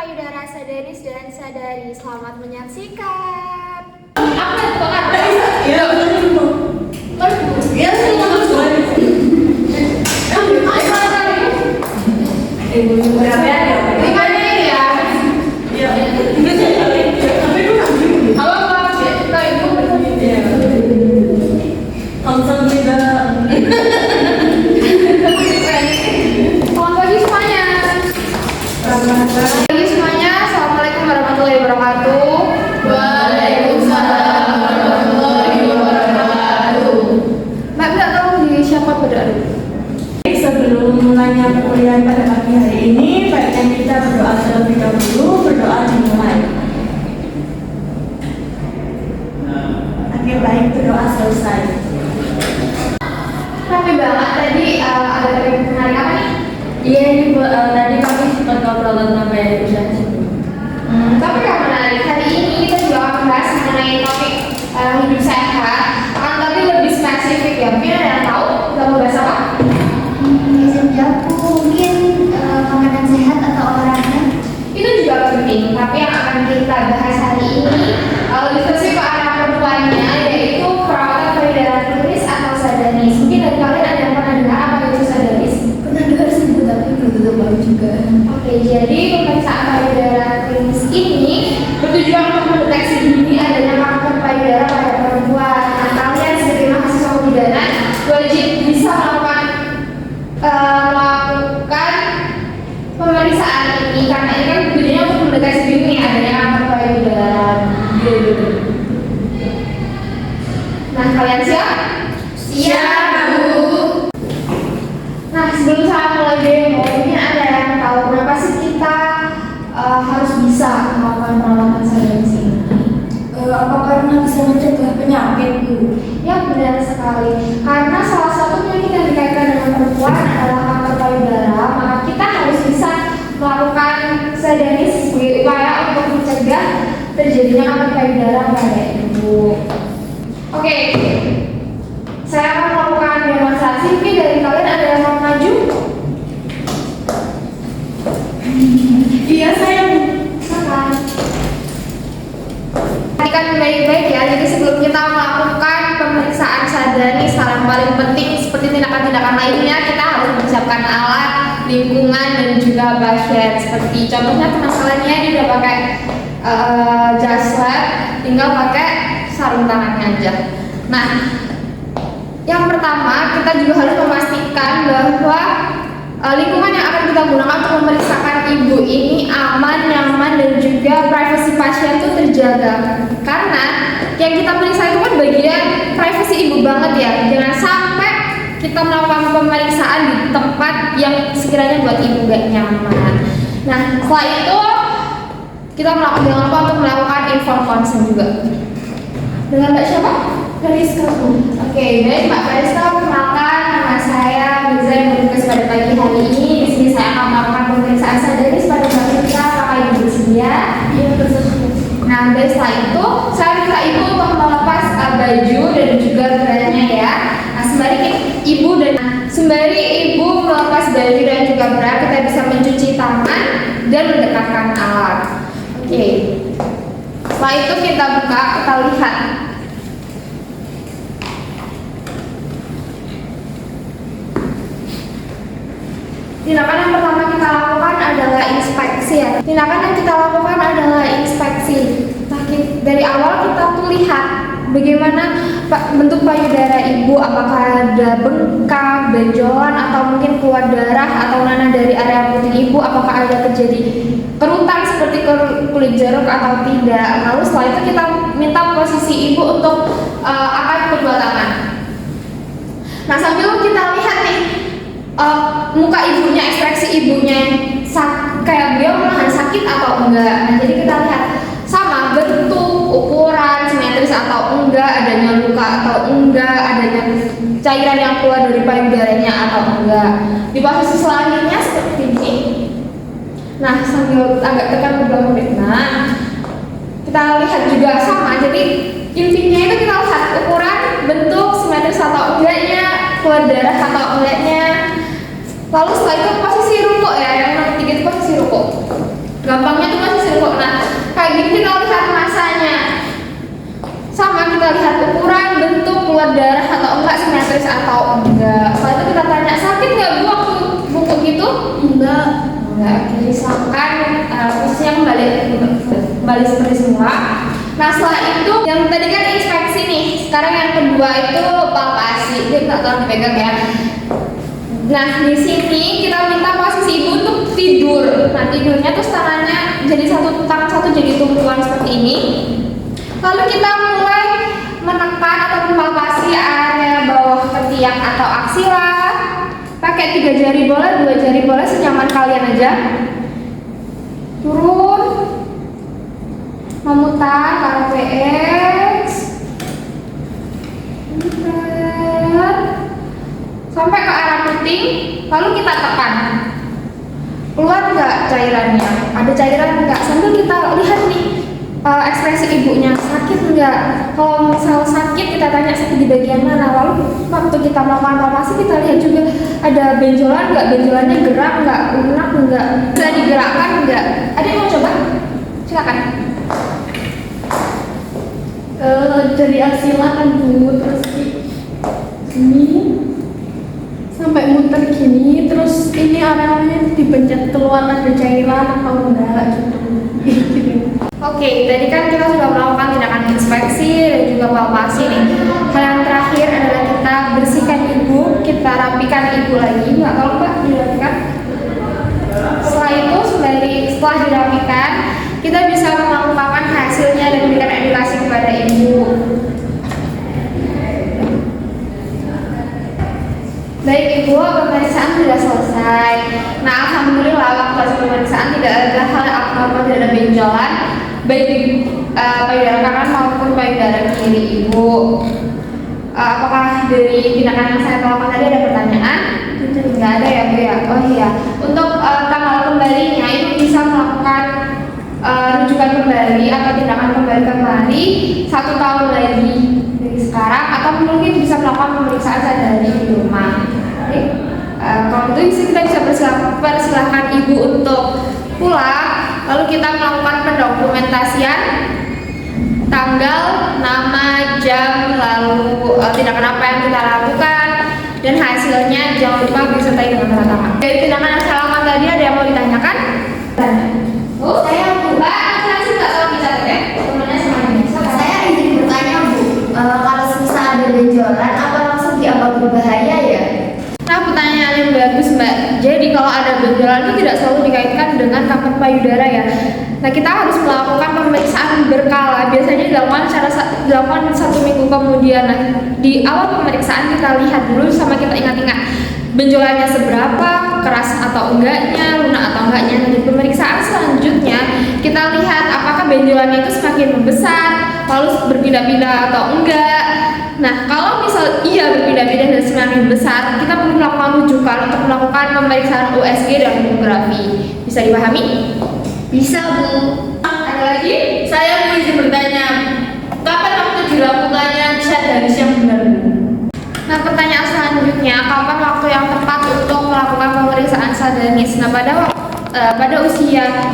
payudara sadaris dan sadari. Selamat menyaksikan. Pagi semuanya, assalamualaikum warahmatullahi wabarakatuh. Waalaikumsalam warahmatullahi wabarakatuh. Mbak bisa tolong di siapa berdoa? Sebelum mulainya perkuliahan pada pagi hari ini, baiknya kita berdoa terlebih dahulu. Berdoa dimulai. Oke, baik, berdoa selesai. Tapi banget tadi ada topik menarik apa nih? Iya, ini tadi kami sempat ngobrol tentang gaya hidup sehat. Tapi yang menarik hari ini kita juga akan bahas mengenai topik hidup sehat, tapi lebih spesifik ya. Mungkin ada yang tahu kita mau bahas apa? Mungkin makanan sehat atau olahraga. Itu juga penting, tapi yang akan kita bahas hari ini lebih spesifik ke arah perempuannya, yaitu perawatan payudara klinis atau sadaris. Mungkin dari kalian ada yang pernah dengar apa itu sadaris? Pernah dengar sih, tapi belum tahu juga. Oke, jadi pemeriksaan payudara klinis ini bertujuan untuk mendeteksi dini adanya kanker payudara pada perempuan. Nah, kalian sebagai mahasiswa kebidanan wajib bisa melakukan pemeriksaan ini karena ini kan tujuannya untuk mendeteksi dini adanya kanker payudara. Nah, kalian siap? Siap, Bu. Nah, sebelum saya mulai demo, mungkin ada yang tahu kenapa sih kita harus bisa melakukan perawatan sadaris ini? Apa karena bisa mencegah penyakit, Bu? Ya, benar sekali. Karena salah satu penyakit yang dikaitkan dengan perempuan adalah kanker payudara, maka kita harus bisa melakukan sadaris sebagai upaya untuk mencegah terjadinya kanker payudara pada ibu. Oke, saya akan melakukan demonstrasi. Mungkin dari kalian ada yang mau maju? Iya, saya. Silakan. Perhatikan baik-baik ya. Jadi sebelum kita melakukan pemeriksaan sadaris, hal yang paling penting seperti tindakan-tindakan lainnya, kita harus mempersiapkan alat, lingkungan, dan juga pasien. Seperti contohnya teman kalian ini udah pakai jas lab, tinggal pakai sarung tangannya aja. Nah, yang pertama kita juga harus memastikan bahwa lingkungan yang akan kita gunakan untuk memeriksakan ibu ini aman, nyaman, dan juga privasi pasien itu terjaga. Karena yang kita periksa itu kan bagian privasi ibu banget ya. Jangan sampai kita melakukan pemeriksaan di tempat yang sekiranya buat ibu gak nyaman. Nah, setelah itu kita jangan lupa untuk melakukan informed consent juga. Dengan Mbak siapa? Kariska, Bu. Oke, baik Mbak Kariska, perkenalkan nama saya Mirza yang bertugas pada pagi hari ini. Di sini saya akan melakukan pemeriksaan sadaris pada Mbak Rika. Apakah Ibu bersedia? Iya, bersedia. Nah, dari setelah itu saya minta Ibu untuk melepas baju dan juga beratnya ya. Nah, sembari Ibu melepas baju dan juga berat, kita bisa mencuci tangan dan mendekatkan alat. Oke. Setelah itu kita buka, kita lihat. Tindakan yang pertama kita lakukan adalah inspeksi ya. Tindakan yang kita lakukan adalah inspeksi. Nah, dari awal kita tuh lihat bagaimana bentuk payudara ibu, apakah ada bengkak, benjolan, atau mungkin keluar darah atau nanah dari area putih ibu, apakah ada terjadi kerutan seperti kulit jeruk atau tidak. Lalu setelah itu kita minta posisi ibu untuk angkat kedua tangan. Nah, sambil kita lihat nih muka ibunya, ekspresi ibunya kayak beliau menahan sakit atau enggak. Nah, jadi kita lihat sama bentuk, ukuran, simetris atau enggak, adanya luka atau enggak, adanya cairan yang keluar dari payudaranya atau enggak. Di posisi selanjutnya seperti ini. Nah, sambil agak tekan ke belakang. Nah, kita lihat juga sama. Jadi intinya itu kita lihat ukuran, bentuk, simetris atau enggaknya, keluar darah atau enggaknya. Lalu setelah itu posisi ruko ya, yang nomor 3 itu posisi ruko. Gampangnya tuh masih sering. Nah, kayak gini kita lihat masanya. Sama kita lihat ukuran, bentuk, keluar darah atau enggak, simetris atau enggak. Setelah itu kita tanya, sakit nggak bu waktu bungkuk gitu? Enggak. Oke, silakan posisinya kembali seperti semula. Nah setelah itu, yang tadi kan inspeksi nih. Sekarang yang kedua itu palpasi. Jadi nggak tolong dipegang ya. Nah di sini kita minta posisi ibu untuk tidur. Nah tidurnya tuh tangannya jadi tangan satu jadi tumpuan seperti ini. Lalu kita mulai menekan atau palpasi area bawah ketiak atau aksila. Pakai 3 jari boleh, 2 jari boleh, senyaman kalian aja. Turun, memutar ke arah PX, sampai ke arah puting, lalu kita tekan. Keluar nggak cairannya? Ada cairan nggak? Sambil kita lihat nih ekspresi ibunya, sakit nggak? Kalau misal sakit kita tanya sakit di bagian mana. Lalu waktu kita melakukan palpasi kita lihat juga ada benjolan nggak? Benjolannya gerak nggak? Lunak nggak? Bisa digerakkan nggak? Ada yang mau coba? Silakan. Dari aksila kan bu, terus gini sampai muter gini, terus ini areanya dipencet keluar ada cairan atau enggak gitu. Oke, tadi kan kita sudah melakukan tindakan inspeksi dan juga palpasi nih. Hal yang terakhir adalah kita bersihkan ibu, kita rapikan ibu lagi. Nggak tahu mbak dirapikan. Setelah itu, setelah dirapikan, kita bisa mengemukakan hasilnya dan memberikan edukasi kepada ibu. Baik ibu, pemeriksaan sudah selesai. Nah alhamdulillah waktu hasil pemeriksaan tidak ada hal abnormal, tidak ada benjolan baik di payudara kanan maupun payudara kiri ibu. Apakah dari tindakan yang saya lakukan tadi ada pertanyaan? Tidak ada ya bu ya. Oh iya. Untuk tanggal kembalinya itu bisa melakukan rujukan kembali atau tindakan kembali 1 tahun lagi dari sekarang, atau mungkin bisa melakukan pemeriksaan sadari di rumah. Oke. Kalau itu kita bisa persilahkan ibu untuk pulang, lalu kita melakukan pendokumentasian tanggal, nama, jam, lalu tindakan apa yang kita lakukan dan hasilnya jangan lupa disertai dengan tanda tangan. Dari tindakan yang saya lakukan tadi ada yang mau ditanyakan? Oh, saya buka, saya sih nggak tahu bicara ya. Temannya semuanya. Saya izin bertanya bu, kalau misal ada benjolan, apa langsung dianggap berbahaya ya? Nah, pertanyaan yang bagus mbak. Jadi kalau ada benjolan itu tidak selalu dikaitkan dengan kanker payudara ya. Nah kita harus melakukan pemeriksaan berkala. Biasanya dilakukan 1 minggu kemudian. Nah di awal pemeriksaan kita lihat dulu sama kita ingat-ingat benjolannya seberapa, keras atau enggaknya, lunak atau enggaknya. Nah di pemeriksaan selanjutnya kita lihat apakah benjolannya itu semakin membesar, lalu berpindah-pindah atau enggak. Nah, kalau misal iya berpindah-pindah dan semakin besar, kita perlu melakukan rujukan untuk melakukan pemeriksaan USG dan mamografi. Bisa dipahami? Bisa bu. Ada lagi? Saya mau izin bertanya, kapan waktu dilakukannya sadaris yang benar bu? Nah, pertanyaan selanjutnya, kapan waktu yang tepat untuk melakukan pemeriksaan sadanis? Nah, pada usia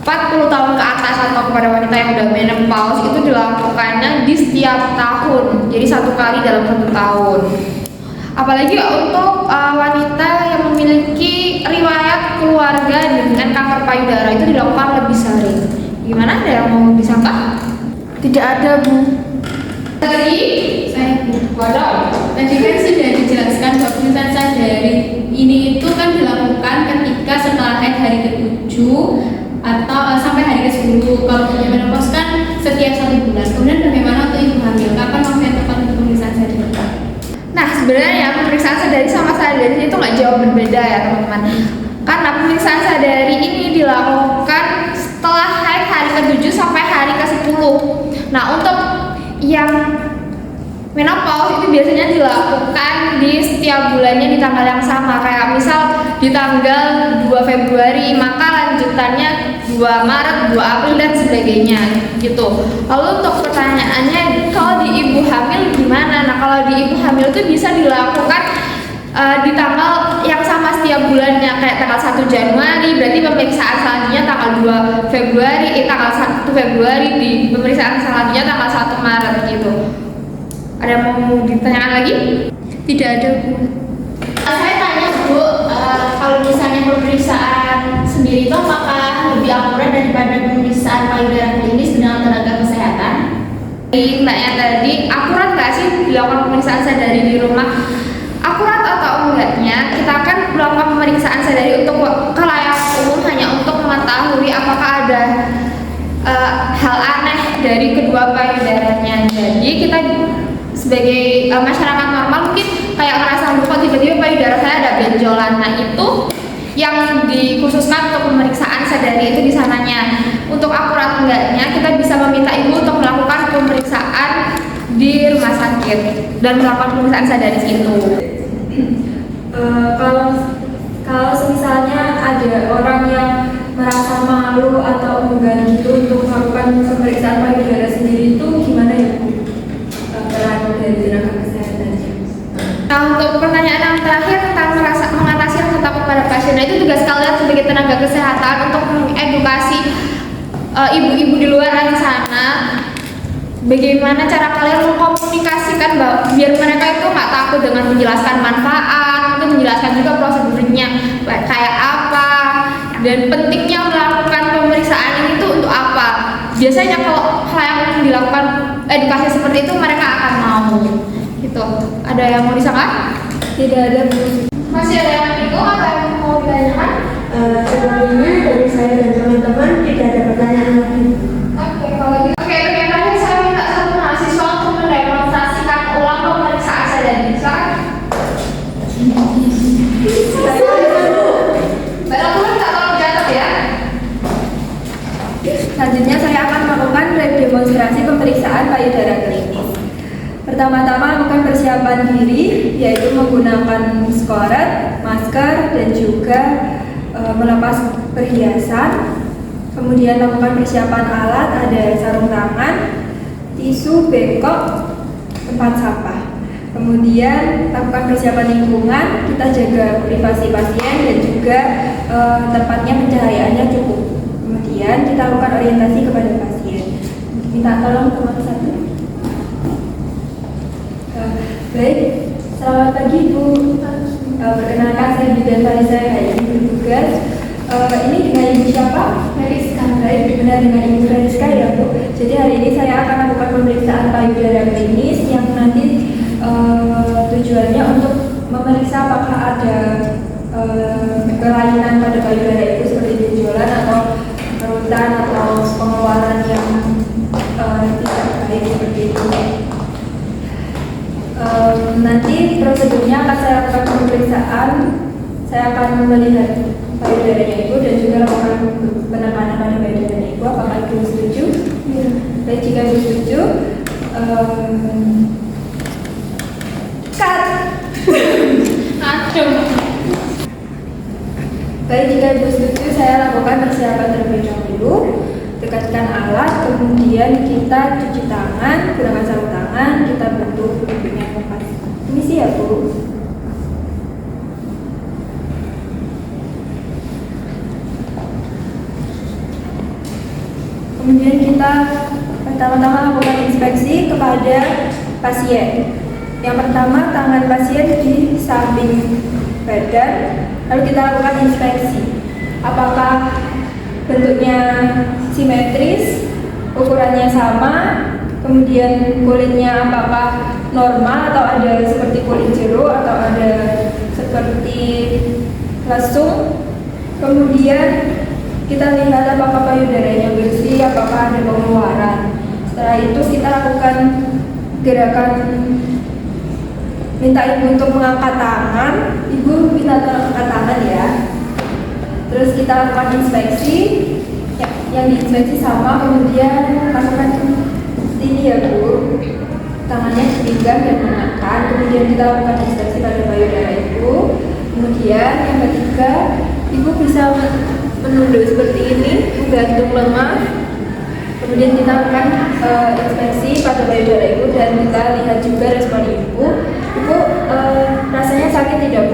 40 tahun ke atas atau kepada wanita yang udah menopause itu dilakukannya di setiap tahun, jadi 1 kali dalam 1 tahun. Apalagi untuk wanita yang memiliki riwayat keluarga dengan kanker payudara itu dilakukan lebih sering. Gimana, ada yang mau disangka? Tidak ada bu. Tadi Saya bu. waduh. Tadi kan sudah dijelaskan bahwa pemeriksaan sadari ini itu kan dilakukan ketika setelah haid hari ke-7 atau sampai hari ke-10. Kalau untuk menopause kan setiap 1 bulan. Kemudian bagaimana untuk ibu hamil? Kapan waktu yang tepat untuk pemeriksaan sadari? Nah sebenarnya pemeriksaan sadari sama sadari itu nggak jauh berbeda ya teman-teman. Karena pemeriksaan sadari ini dilakukan setelah haid hari ke-7 sampai hari ke-10. Nah untuk yang menopause itu biasanya dilakukan di setiap bulannya di tanggal yang sama. Kayak misal di tanggal 2 Februari maka lanjutannya 2 Maret, 2 April dan sebagainya gitu. Lalu untuk pertanyaannya, kalau di ibu hamil gimana? Nah kalau di ibu hamil itu bisa dilakukan di tanggal yang sama setiap bulannya, kayak tanggal 1 Januari berarti pemeriksaan selanjutnya tanggal 2 Februari, tanggal 1 Februari, di pemeriksaan selanjutnya tanggal 1 Maret gitu. Ada yang mau ditanyakan lagi? Tidak ada, Bu. Saya tanya Bu, kalau misalnya pemeriksaan sendiri itu apakah lebih akurat daripada pemeriksaan payudara klinis dengan tenaga kesehatan? Mbaknya tadi, akurat nggak sih dilakukan pemeriksaan sadari di rumah? Akurat atau enggaknya, kita akan melakukan pemeriksaan sadari untuk khalayak umum hanya untuk mengetahui apakah ada hal aneh dari kedua payudaranya. Jadi kita sebagai masyarakat normal mungkin kayak ngerasa kok tiba-tiba payudara saya ada benjolan. Nah itu yang dikhususkan untuk pemeriksaan sadari itu di sananya. Untuk akurat enggaknya, kita bisa meminta ibu untuk melakukan pemeriksaan di rumah sakit dan melakukan pemeriksaan sadari itu. Kalau misalnya ada orang yang merasa malu atau enggan gitu untuk melakukan pemeriksaan payudara sendiri itu gimana ya Bu? Peran dari tenaga kesehatannya. Nah, untuk pertanyaan yang terakhir tentang mengatasi rasa takut pada pasien, nah itu tugas kalian sebagai tenaga kesehatan untuk mengedukasi ibu-ibu di luar sana bagaimana cara kalian mengkomunikasikan biar mereka itu nggak takut dengan menjelaskan manfaat, itu menjelaskan juga prosedurnya kayak apa dan pentingnya melakukan pemeriksaan ini tuh untuk apa. Biasanya kalau yang dilakukan edukasi seperti itu mereka akan mau gitu. Ada yang mau disangka? Tidak ada Bu. Masih ada yang bingung atau yang mau ditanyakan? Sebelumnya dari saya dan teman-teman tidak ada pertanyaan lagi. Oke, kalau gitu. Oke, terakhir saya minta satu mahasiswa untuk mendemonstrasikan ulang pemeriksaan sadari. Silakan. Bapak Guru minta tolong dicatat ya. Selanjutnya saya akan melakukan demonstrasi pemeriksaan payudara klinis. Pertama-tama lakukan persiapan diri, yaitu menggunakan skoret, masker, dan juga melepas perhiasan. Kemudian lakukan persiapan alat, ada sarung tangan, tisu, bengkok, tempat sampah. Kemudian lakukan persiapan lingkungan, kita jaga privasi pasien dan juga tempatnya pencahayaannya cukup. Kemudian kita lakukan orientasi kepada pasien. Minta tolong teman satu. Baik, selamat pagi Bu. Perkenalkan saya Bidan Farisa Hayi, bertugas. Ini dengan Ibu siapa? Meriska. Baik, benar dengan Ibu Fariska ya Bu. Jadi hari ini saya akan lakukan pemeriksaan payudara klinis yang nanti tujuannya untuk memeriksa apakah ada kelainan pada payudara itu seperti benjolan atau kerutan atau pengeluaran yang tidak baik seperti itu. Nanti prosedurnya akan saya lakukan pemeriksaan. Saya akan melihat payudaranya Ibu dan juga lakukan penekanan pada payudaranya Ibu. Apakah Ibu setuju? Ya. Baik, jika Ibu setuju, cut. Aduh. Baik, jika Ibu setuju, saya lakukan persiapan terlebih dahulu. Dekatkan alat, kemudian kita cuci tangan, gunakan sarung tangan, kita bentuk bentuknya kompas. Ini sih ya Bu. Kemudian kita pertama-tama lakukan inspeksi kepada pasien. Yang pertama, tangan pasien di samping badan, lalu kita lakukan inspeksi. Apakah bentuknya simetris, ukurannya sama, kemudian kulitnya apakah normal atau ada seperti kulit jeruk atau ada seperti lesung. Kemudian kita lihat apakah payudaranya bersih, apakah ada pengeluaran. Setelah itu kita lakukan gerakan minta Ibu untuk mengangkat tangan. Ibu minta tolong angkat tangan ya. Terus kita lakukan inspeksi, yang diinspeksi sama, kemudian lakukan ini ya Bu, tangannya dipinggang dan menekan. Kemudian kita lakukan inspeksi pada payudara Ibu. Kemudian yang ketiga, Ibu bisa menunduk seperti ini, menggantung lemah. Kemudian kita lakukan inspeksi pada payudara Ibu dan kita lihat juga respon Ibu. Ibu rasanya sakit tidak Bu?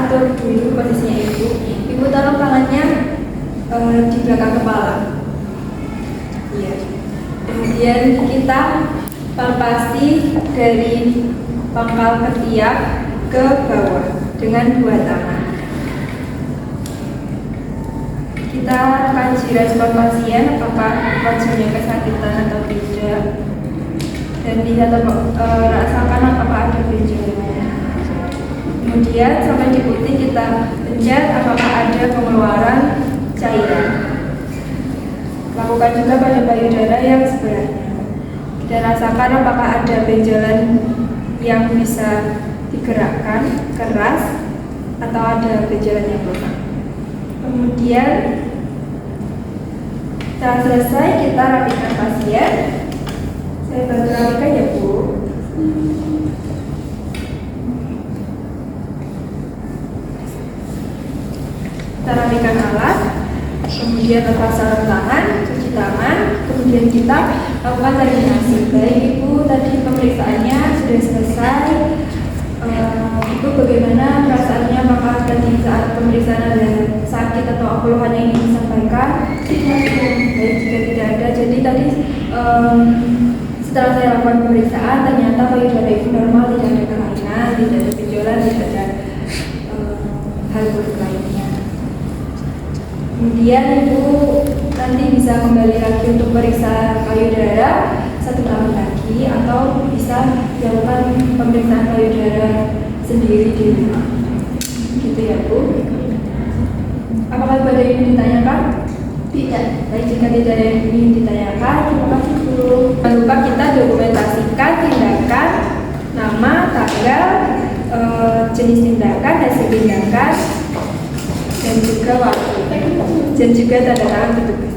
atur dulu posisinya ibu. Ibu taruh tangannya di belakang kepala. Iya. Kemudian kita palpasi dari pangkal ketiak ke bawah dengan 2 tangan. Kita kaji respon pasien apakah wajahnya kesakitan atau tidak, dan bisa rasakan apakah ada benjolan. Kemudian sampai di putih kita pencet apakah ada pengeluaran cairan. Lakukan juga pada payudara yang sebelahnya. Dan rasakan apakah ada benjolan yang bisa digerakkan keras atau ada benjolan yang lemah. Kemudian setelah selesai kita rapikan pasien. Saya bantu rapikan ya Bu. Kita rapikan alat, kemudian lepas sarung tangan, cuci tangan, kemudian kita lakukan terminasi. Baik Ibu, tadi pemeriksaannya sudah selesai. Ibu bagaimana perasaannya? Apakah tadi saat pemeriksaan ada sakit atau keluhan yang ingin disampaikan? Baik, jika tidak ada. Jadi tadi setelah saya lakukan pemeriksaan, ternyata payudara ibu normal, tidak ada kelainan, tidak ada benjolan, tidak ada hal buruk lainnya. Kemudian ibu nanti bisa kembali lagi untuk periksa payudara 1 tahun lagi, atau bisa dilakukan pemeriksaan payudara sendiri di rumah. Gitu ya Bu. Apakah ada yang ditanyakan? Tidak. Baik, jika tidak ada yang ingin ditanyakan, terima kasih Bu. Jangan lupa kita dokumentasikan tindakan, nama, tanggal, jenis tindakan, hasil tindakan, dan juga waktu, dan juga tanda tangan petugas.